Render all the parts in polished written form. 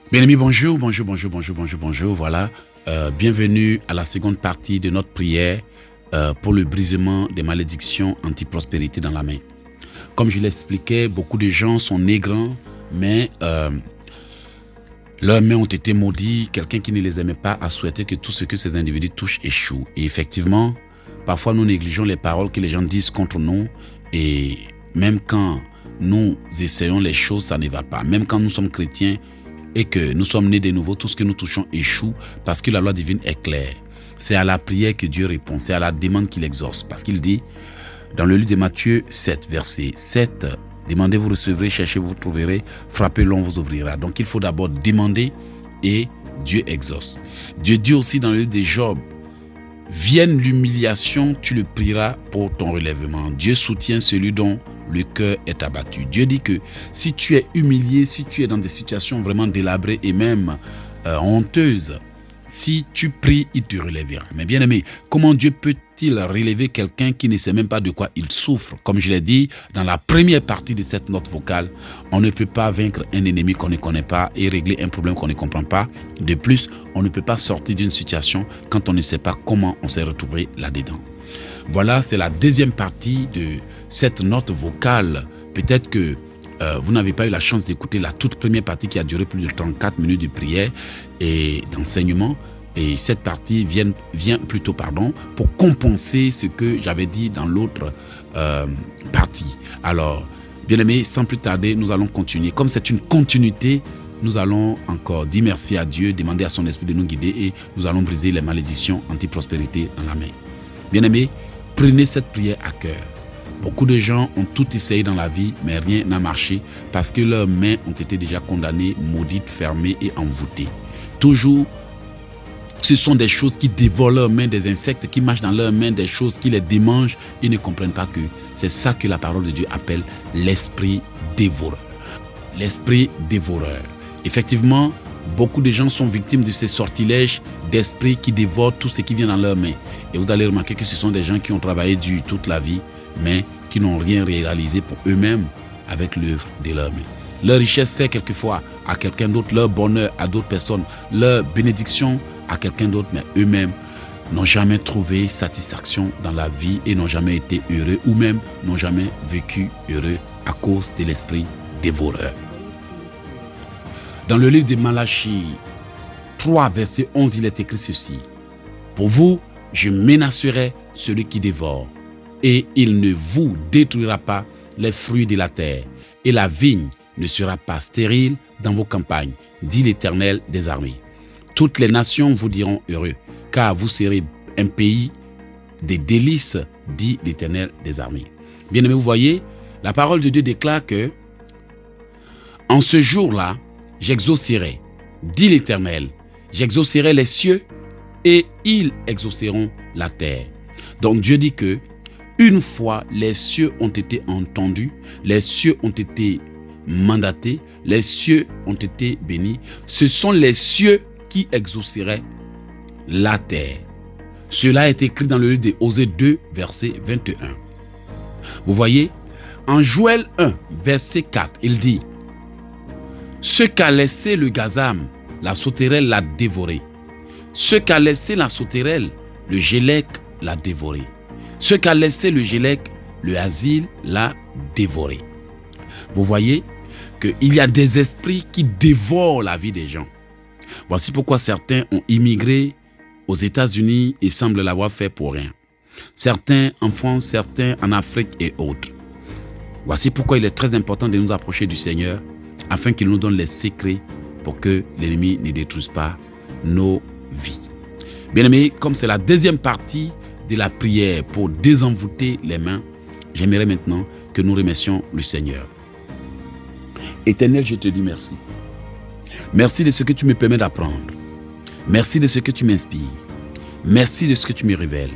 Bien-aimés, bonjour. Voilà, bienvenue à la seconde partie de notre prière pour le brisement des malédictions anti-prospérité dans la main. Comme je l'expliquais, beaucoup de gens sont nés grands, mais leurs mains ont été maudites. Quelqu'un qui ne les aimait pas a souhaité que tout ce que ces individus touchent échoue. Et effectivement, parfois nous négligeons les paroles que les gens disent contre nous, et même quand nous essayons les choses, ça ne va pas. Même quand nous sommes chrétiens et que nous sommes nés de nouveau, tout ce que nous touchons échoue parce que la loi divine est claire. C'est à la prière que Dieu répond, c'est à la demande qu'il exauce. Parce qu'il dit, dans le livre de Matthieu 7, verset 7, « Demandez, vous recevrez, cherchez, vous trouverez, frappez, l'on vous ouvrira. » Donc il faut d'abord demander et Dieu exauce. Dieu dit aussi dans le livre de Job, « Vienne l'humiliation, tu le prieras pour ton relèvement. » Dieu soutient celui dont le cœur est abattu. Dieu dit que si tu es humilié, si tu es dans des situations vraiment délabrées et même honteuses, si tu pries, il te relèvera. Mais bien aimé, comment Dieu peut-il relever quelqu'un qui ne sait même pas de quoi il souffre? Comme je l'ai dit dans la première partie de cette note vocale, on ne peut pas vaincre un ennemi qu'on ne connaît pas et régler un problème qu'on ne comprend pas. De plus, on ne peut pas sortir d'une situation quand on ne sait pas comment on s'est retrouvé là-dedans. Voilà, c'est la deuxième partie de cette note vocale. Peut-être que vous n'avez pas eu la chance d'écouter la toute première partie qui a duré plus de 34 minutes de prière et d'enseignement. Et cette partie vient plutôt pour compenser ce que j'avais dit dans l'autre partie. Alors, bien aimés, sans plus tarder, nous allons continuer. Comme c'est une continuité, nous allons encore dire merci à Dieu, demander à son esprit de nous guider et nous allons briser les malédictions anti-prospérité dans la main. Bien aimés, prenez cette prière à cœur. Beaucoup de gens ont tout essayé dans la vie, mais rien n'a marché parce que leurs mains ont été déjà condamnées, maudites, fermées et envoûtées. Toujours, ce sont des choses qui dévorent leurs mains, des insectes qui marchent dans leurs mains, des choses qui les démangent. Ils ne comprennent pas que c'est ça que la parole de Dieu appelle l'esprit dévoreur. L'esprit dévoreur. Effectivement, beaucoup de gens sont victimes de ces sortilèges d'esprits qui dévorent tout ce qui vient dans leurs mains. Et vous allez remarquer que ce sont des gens qui ont travaillé dur toute la vie, mais qui n'ont rien réalisé pour eux-mêmes avec l'œuvre de leurs mains. Leur richesse sert quelquefois à quelqu'un d'autre, leur bonheur à d'autres personnes, leur bénédiction à quelqu'un d'autre, mais eux-mêmes n'ont jamais trouvé satisfaction dans la vie et n'ont jamais été heureux ou même n'ont jamais vécu heureux à cause de l'esprit dévoreur. Dans le livre de Malachie 3, verset 11, il est écrit ceci. « Pour vous, je menacerai celui qui dévore, et il ne vous détruira pas les fruits de la terre, et la vigne ne sera pas stérile dans vos campagnes, dit l'Éternel des armées. Toutes les nations vous diront heureux, car vous serez un pays des délices, dit l'Éternel des armées. » Bien-aimés, vous voyez, la parole de Dieu déclare que en ce jour-là, j'exaucerai, dit l'Éternel, j'exaucerai les cieux et ils exauceront la terre. Donc Dieu dit que une fois les cieux ont été entendus, les cieux ont été mandatés, les cieux ont été bénis, ce sont les cieux qui exauceraient la terre. Cela est écrit dans le livre d'Osée 2, verset 21. Vous voyez, en Joël 1, verset 4, il dit « Ce qu'a laissé le gazam, la sauterelle l'a dévoré. Ce qu'a laissé la sauterelle, le gélec l'a dévoré. Ce qu'a laissé le gélec, le asile l'a dévoré. » Vous voyez qu'il y a des esprits qui dévorent la vie des gens. Voici pourquoi certains ont immigré aux États-Unis et semblent l'avoir fait pour rien. Certains en France, certains en Afrique et autres. Voici pourquoi il est très important de nous approcher du Seigneur afin qu'il nous donne les secrets pour que l'ennemi ne détruise pas nos vies. Bien-aimés, comme c'est la deuxième partie de la prière pour désenvoûter les mains, j'aimerais maintenant que nous remercions le Seigneur. Éternel, je te dis merci. Merci de ce que tu me permets d'apprendre. Merci de ce que tu m'inspires. Merci de ce que tu me révèles.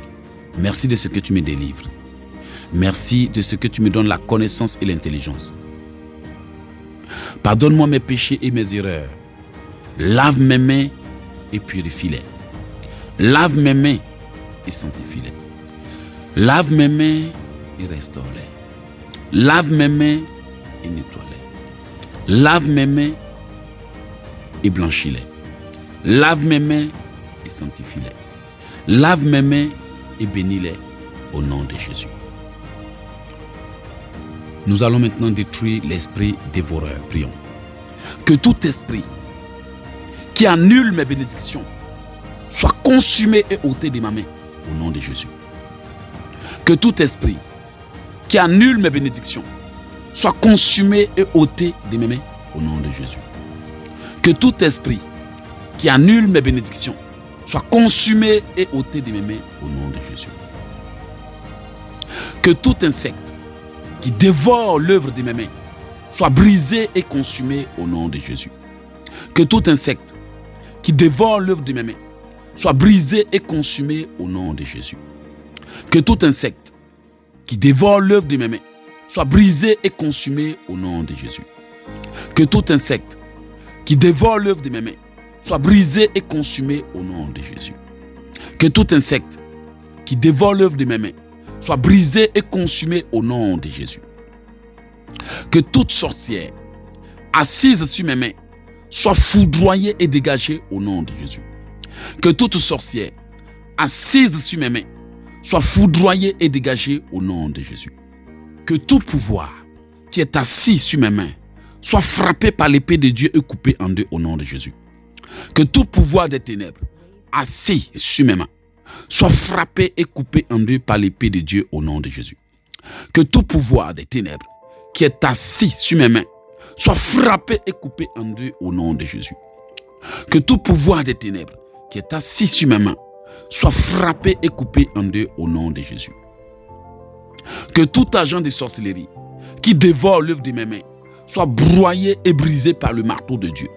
Merci de ce que tu me délivres. Merci de ce que tu me donnes la connaissance et l'intelligence. Pardonne-moi mes péchés et mes erreurs. Lave mes mains et purifie-les. Lave mes mains et sanctifie-les. Lave mes mains et restaure-les. Lave mes mains et nettoie-les. Lave mes mains et blanchis-les. Lave mes mains et sanctifie-les. Lave mes mains et bénis-les au nom de Jésus. Nous allons maintenant détruire l'esprit dévoreur. Prions. Que tout esprit qui annule mes bénédictions soit consumé et ôté de ma main au nom de Jésus. Que tout esprit qui annule mes bénédictions soit consumé et ôté de mes mains au nom de Jésus. Que tout esprit qui annule mes bénédictions soit consumé et ôté de mes mains au nom de Jésus. Que tout insecte qui dévore l'œuvre de mes mains soit brisé et consumé au nom de Jésus. Que tout insecte qui dévore l'œuvre de mes mains soit brisé et consumé au nom de Jésus. Que tout insecte qui dévore l'œuvre de mes mains soit brisé et consumé au nom de Jésus. Que tout insecte qui dévore l'œuvre de mes mains soit brisé et consumé au nom de Jésus. Que tout insecte qui dévore l'œuvre de mes mains soit brisé et consumé au nom de Jésus. Que toute sorcière assise sur mes mains soit foudroyée et dégagée au nom de Jésus. Que toute sorcière assise sur mes mains soit foudroyée et dégagée au nom de Jésus. Que tout pouvoir qui est assis sur mes mains soit frappé par l'épée de Dieu et coupé en deux au nom de Jésus. Que tout pouvoir des ténèbres assis sur mes mains soit frappé et coupé en deux par l'épée de Dieu au nom de Jésus. Que tout pouvoir des ténèbres qui est assis sur mes mains soit frappé et coupé en deux au nom de Jésus. Que tout pouvoir des ténèbres qui est assis sur mes mains soit frappé et coupé en deux au nom de Jésus. Que tout agent de sorcellerie qui dévore l'œuvre de mes mains soit broyé et brisé par le marteau de Dieu.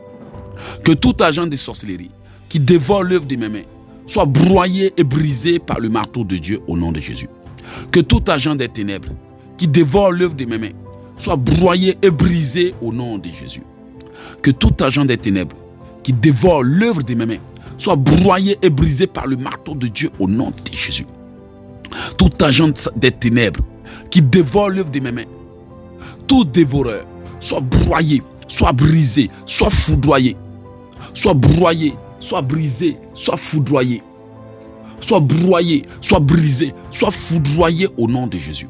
Que tout agent de sorcellerie qui dévore l'œuvre de mes mains soit broyé et brisé par le marteau de Dieu au nom de Jésus. Que tout agent des ténèbres qui dévore l'œuvre de mes mains soit broyé et brisé au nom de Jésus. Que tout agent des ténèbres qui dévore l'œuvre de mes mains soit broyé et brisé par le marteau de Dieu au nom de Jésus. Tout agent des ténèbres qui dévore l'œuvre de mes mains, tout dévoreur, soit broyé, soit brisé, soit foudroyé, soit broyé, soit brisé, soit foudroyé, soit broyé, soit brisé, soit foudroyé au nom de Jésus.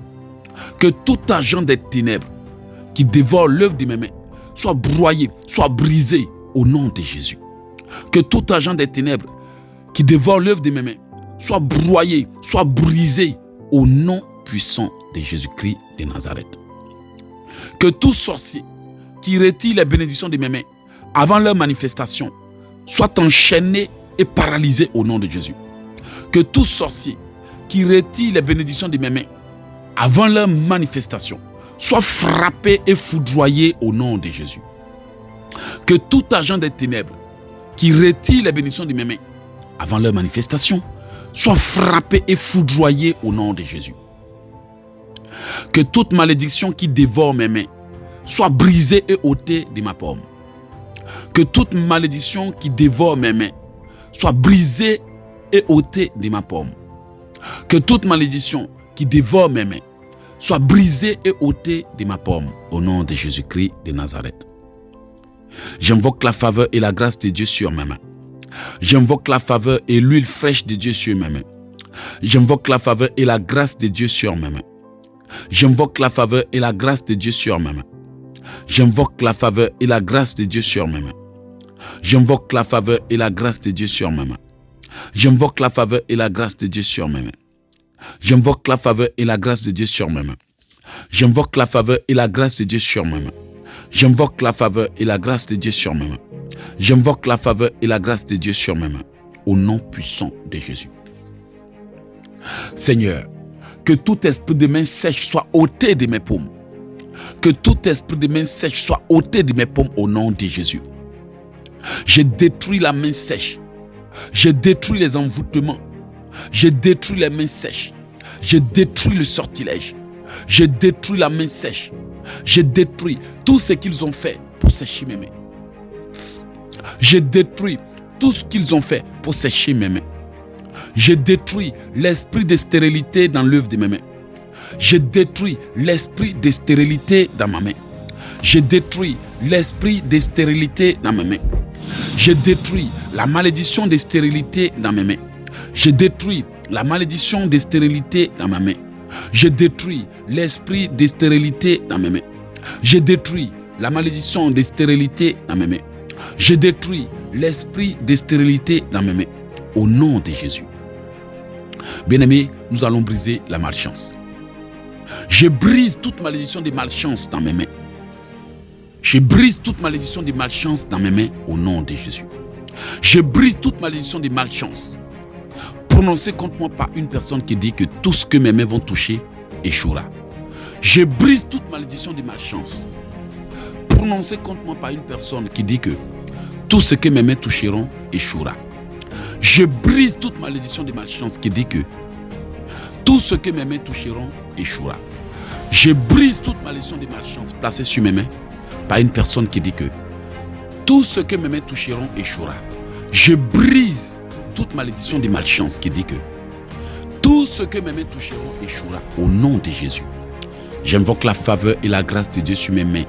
Que tout agent des ténèbres qui dévore l'œuvre de mes mains soit broyé, soit brisé au nom de Jésus. Que tout agent des ténèbres qui dévore l'œuvre de mes mains soit broyé, soit brisé au nom puissant de Jésus-Christ de Nazareth. Que tout sorcier qui retire les bénédictions de mes mains avant leur manifestation soit enchaîné et paralysé au nom de Jésus. Que tout sorcier qui retire les bénédictions de mes mains avant leur manifestation soit frappé et foudroyé au nom de Jésus. Que tout agent des ténèbres qui retire les bénédictions de mes mains avant leur manifestation soit frappé et foudroyé au nom de Jésus. Que toute malédiction qui dévore mes mains soit brisée et ôtée de ma paume. Que toute malédiction qui dévore mes mains soit brisée et ôtée de ma paume. Que toute malédiction qui dévore mes mains soit brisée et ôtée de ma paume au nom de Jésus-Christ de Nazareth. J'invoque la faveur et la grâce de Dieu sur mes mains. J'invoque la faveur et l'huile fraîche de Dieu sur mes mains. J'invoque la faveur et la grâce de Dieu sur mes mains. J'invoque la faveur et la grâce de Dieu sur mes mains. J'invoque la faveur et la grâce de Dieu sur mes mains. J'invoque la faveur et la grâce de Dieu sur mes mains. J'invoque la faveur et la grâce de Dieu sur mes mains. J'invoque la faveur et la grâce de Dieu sur mes mains. J'invoque la faveur et la grâce de Dieu sur mes mains. J'invoque la faveur et la grâce de Dieu sur mes mains. J'invoque la faveur et la grâce de Dieu sur mes mains. Au nom puissant de Jésus. Seigneur, que tout esprit de main sèche soit ôté de mes paumes. Que tout esprit de main sèche soit ôté de mes paumes au nom de Jésus. Je détruis la main sèche. Je détruis les envoûtements. Je détruis les mains sèches. Je détruis le sortilège. Je détruis la main sèche. Je détruis tout ce qu'ils ont fait pour sécher mes mains. Je détruis tout ce qu'ils ont fait pour sécher mes mains. Je détruis l'esprit de stérilité dans l'œuvre de mes mains. Je détruis l'esprit de stérilité dans ma main. Je détruis l'esprit de stérilité dans ma main. Je détruis la malédiction de stérilité dans mes mains. Je détruis la malédiction de stérilité dans ma main. Je détruis l'esprit de stérilité dans mes mains. Je détruis la malédiction de stérilité dans mes mains. Je détruis l'esprit de stérilité dans mes mains. Au nom de Jésus. Bien-aimés, nous allons briser la malchance. Je brise toute malédiction de malchance dans mes mains. Je brise toute malédiction de malchance dans mes mains au nom de Jésus. Je brise toute malédiction de malchance prononcée contre moi par une personne qui dit que tout ce que mes mains vont toucher échouera. Je brise toute malédiction de malchance prononcée contre moi par une personne qui dit que tout ce que mes mains toucheront échouera. Je brise toute malédiction de malchance qui dit que tout ce que mes mains toucheront échouera. Je brise toute malédiction de malchance placée sur mes mains par une personne qui dit que tout ce que mes mains toucheront échouera. Je brise toute malédiction de malchance qui dit que tout ce que mes mains toucheront échouera au nom de Jésus. J'invoque la faveur et la grâce de Dieu sur mes mains.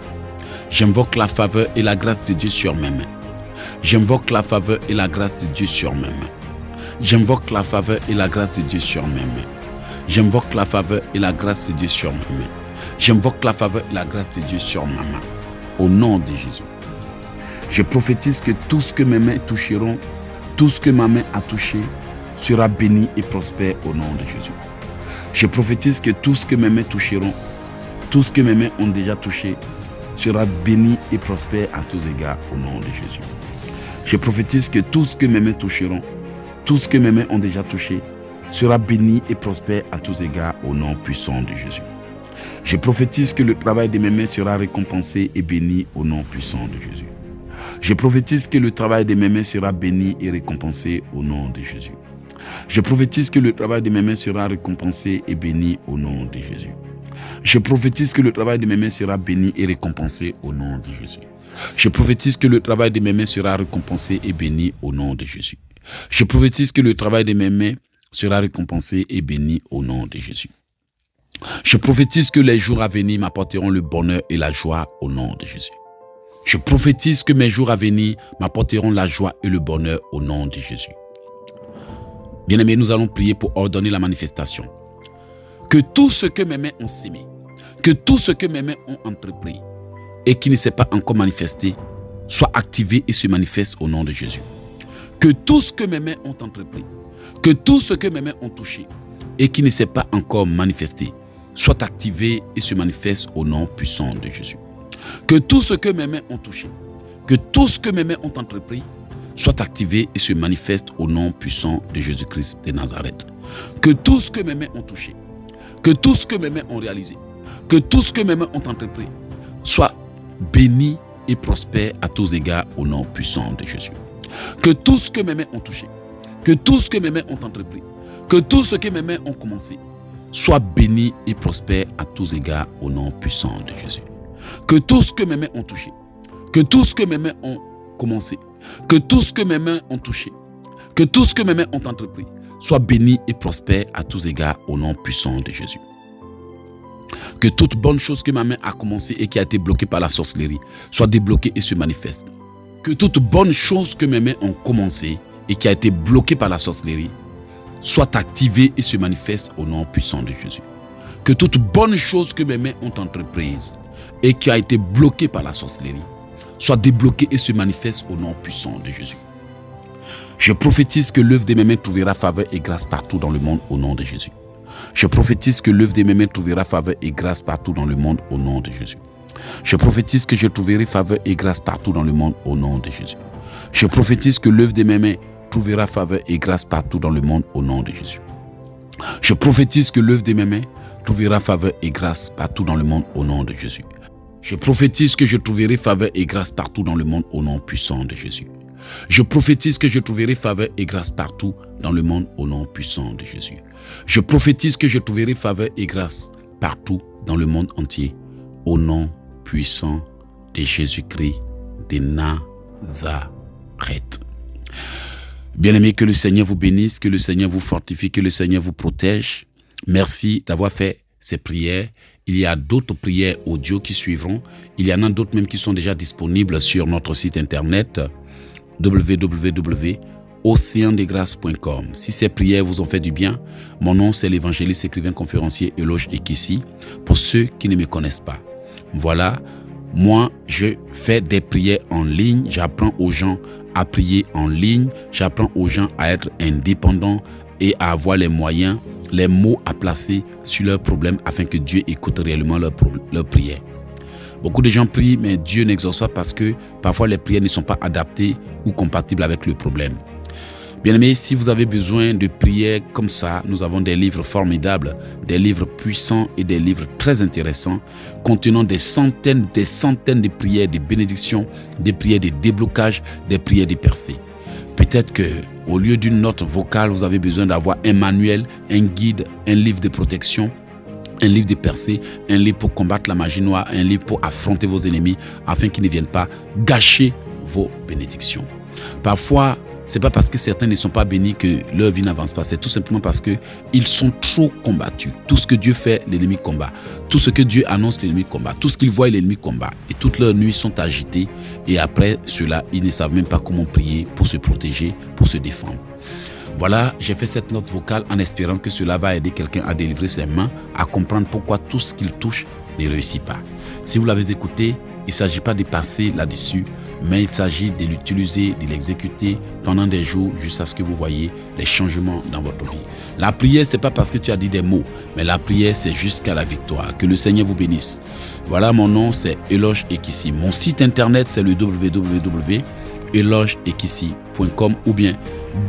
J'invoque la faveur et la grâce de Dieu sur mes mains. J'invoque la faveur et la grâce de Dieu sur mes mains. J'invoque la faveur et la grâce de Dieu sur mes mains. J'invoque la faveur et la grâce de Dieu sur mes mains. J'invoque la faveur et la grâce de Dieu sur ma main. Au nom de Jésus. Je prophétise que tout ce que mes mains toucheront, tout ce que ma main a touché, sera béni et prospère au nom de Jésus. Je prophétise que tout ce que mes mains toucheront, tout ce que mes mains ont déjà touché, sera béni et prospère à tous égards au nom de Jésus. Je prophétise que tout ce que mes mains toucheront, tout ce que mes mains ont déjà touché, sera béni et prospère à tous égards au nom puissant de Jésus. Je prophétise que le travail de mes mains sera récompensé et béni au nom puissant de Jésus. Je prophétise que le travail de mes mains sera béni et récompensé au nom de Jésus. Je prophétise que le travail de mes mains sera récompensé et béni au nom de Jésus. Je prophétise que le travail de mes mains sera béni et récompensé au nom de Jésus. Je prophétise que le travail de mes mains sera récompensé et béni au nom de Jésus. Je prophétise que le travail de mes mains sera récompensé et béni au nom de Jésus. Je prophétise que les jours à venir m'apporteront le bonheur et la joie au nom de Jésus. Je prophétise que mes jours à venir m'apporteront la joie et le bonheur au nom de Jésus. Bien-aimés, nous allons prier pour ordonner la manifestation. Que tout ce que mes mains ont sémé, que tout ce que mes mains ont entrepris et qui ne s'est pas encore manifesté, soit activé et se manifeste au nom de Jésus. Que tout ce que mes mains ont entrepris, que tout ce que mes mains ont touché et qui ne s'est pas encore manifesté, soit activé et se manifeste au nom puissant de Jésus. Que tout ce que mes mains ont touché, que tout ce que mes mains ont entrepris, soit activé et se manifeste au nom puissant de Jésus-Christ de Nazareth. Que tout ce que mes mains ont touché, que tout ce que mes mains ont réalisé, que tout ce que mes mains ont entrepris, soit béni et prospère à tous égards au nom puissant de Jésus. Que tout ce que mes mains ont touché, que tout ce que mes mains ont entrepris, que tout ce que mes mains ont commencé, soit béni et prospère à tous égards au nom puissant de Jésus. Que tout ce que mes mains ont touché, que tout ce que mes mains ont commencé, que tout ce que mes mains ont touché, que tout ce que mes mains ont entrepris, soit béni et prospère à tous égards au nom puissant de Jésus. Que toute bonne chose que ma main a commencé et qui a été bloquée par la sorcellerie soit débloquée et se manifeste. Que toute bonne chose que mes mains ont commencé et qui a été bloquée par la sorcellerie soit activée et se manifeste au nom puissant de Jésus. Que toute bonne chose que mes mains ont entreprise et qui a été bloquée par la sorcellerie soit débloquée et se manifeste au nom puissant de Jésus. Je prophétise que l'œuvre de mes mains trouvera faveur et grâce partout dans le monde au nom de Jésus. Je prophétise que l'œuvre de mes mains trouvera faveur et grâce partout dans le monde au nom de Jésus. Je prophétise que je trouverai faveur et grâce partout dans le monde au nom de Jésus. Je prophétise que l'œuvre de mes mains trouvera faveur et grâce partout dans le monde au nom de Jésus. Je prophétise que l'œuvre de mes mains trouvera faveur et grâce partout dans le monde au nom de Jésus. Je prophétise que je trouverai faveur et grâce partout dans le monde au nom puissant de Jésus. Je prophétise que je trouverai faveur et grâce partout dans le monde au nom puissant de Jésus. Je prophétise que je trouverai faveur et grâce partout dans le monde entier au nom puissant de Jésus-Christ de Nazareth. Bien-aimés, que le Seigneur vous bénisse, que le Seigneur vous fortifie, que le Seigneur vous protège. Merci d'avoir fait ces prières. Il y a d'autres prières audio qui suivront. Il y en a d'autres même qui sont déjà disponibles sur notre site internet www.oceandesgrâces.com. Si ces prières vous ont fait du bien, mon nom c'est l'évangéliste écrivain conférencier Eloge Ekissi. Pour ceux qui ne me connaissent pas, voilà, moi je fais des prières en ligne, j'apprends aux gens à prier en ligne, j'apprends aux gens à être indépendants et à avoir les moyens, les mots à placer sur leurs problèmes afin que Dieu écoute réellement leurs prières. Beaucoup de gens prient, mais Dieu n'exauce pas parce que parfois les prières ne sont pas adaptées ou compatibles avec le problème. Bien-aimés, si vous avez besoin de prières comme ça, nous avons des livres formidables, des livres puissants et des livres très intéressants contenant des centaines de prières de bénédiction, des prières de déblocage, des prières de percée. Peut-être que au lieu d'une note vocale, vous avez besoin d'avoir un manuel, un guide, un livre de protection, un livre de percée, un livre pour combattre la magie noire, un livre pour affronter vos ennemis afin qu'ils ne viennent pas gâcher vos bénédictions. Parfois, ce n'est pas parce que certains ne sont pas bénis que leur vie n'avance pas. C'est tout simplement parce qu'ils sont trop combattus. Tout ce que Dieu fait, l'ennemi combat. Tout ce que Dieu annonce, l'ennemi combat. Tout ce qu'il voit, l'ennemi combat. Et toutes leurs nuits sont agitées. Et après cela, ils ne savent même pas comment prier pour se protéger, pour se défendre. Voilà, j'ai fait cette note vocale en espérant que cela va aider quelqu'un à délivrer ses mains, à comprendre pourquoi tout ce qu'il touche ne réussit pas. Si vous l'avez écouté, il ne s'agit pas de passer là-dessus, mais il s'agit de l'utiliser, de l'exécuter pendant des jours jusqu'à ce que vous voyez les changements dans votre vie. La prière, ce n'est pas parce que tu as dit des mots, mais la prière, c'est jusqu'à la victoire. Que le Seigneur vous bénisse. Voilà, mon nom, c'est Eloge Ekissi. Mon site internet, c'est le www.elogeekissi.com ou bien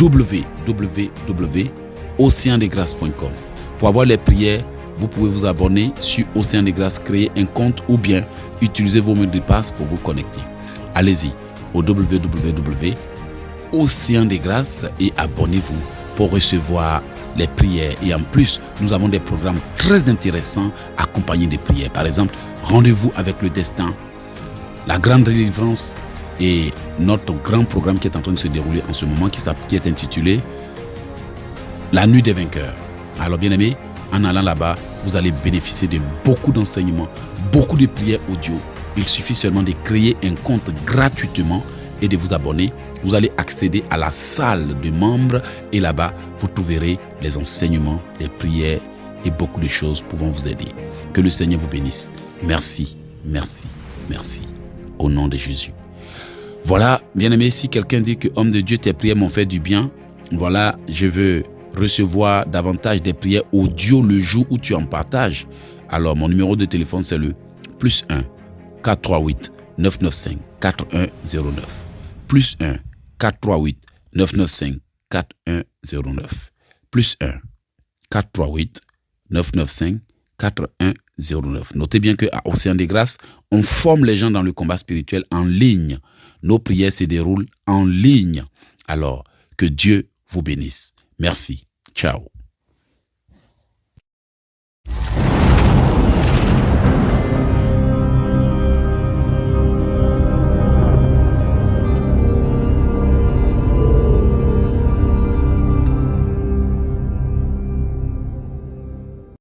www.oceandesgrâces.com. Pour avoir les prières, vous pouvez vous abonner sur Océan des Grâces, créer un compte ou bien utiliser vos mots de passe pour vous connecter. Allez-y au www.Océan des Grâces et abonnez-vous pour recevoir les prières. Et en plus, nous avons des programmes très intéressants accompagnés des prières. Par exemple, rendez-vous avec le destin, la grande délivrance et notre grand programme qui est en train de se dérouler en ce moment qui est intitulé La Nuit des Vainqueurs. Alors bien aimés, en allant là-bas, vous allez bénéficier de beaucoup d'enseignements, beaucoup de prières audio. Il suffit seulement de créer un compte gratuitement et de vous abonner. Vous allez accéder à la salle de membres et là-bas, vous trouverez les enseignements, les prières et beaucoup de choses pouvant vous aider. Que le Seigneur vous bénisse. Merci, merci, merci. Au nom de Jésus. Voilà, bien aimé, si quelqu'un dit que homme de Dieu, tes prières m'ont fait du bien, voilà, je veux recevoir davantage des prières audio le jour où tu en partages. Alors, mon numéro de téléphone, c'est le +1 438 995 4109. +1 438 995 4109. +1 438 995 4109. Notez bien qu'à Océan des Grâces, on forme les gens dans le combat spirituel en ligne. Nos prières se déroulent en ligne. Alors, que Dieu vous bénisse. Merci. Ciao.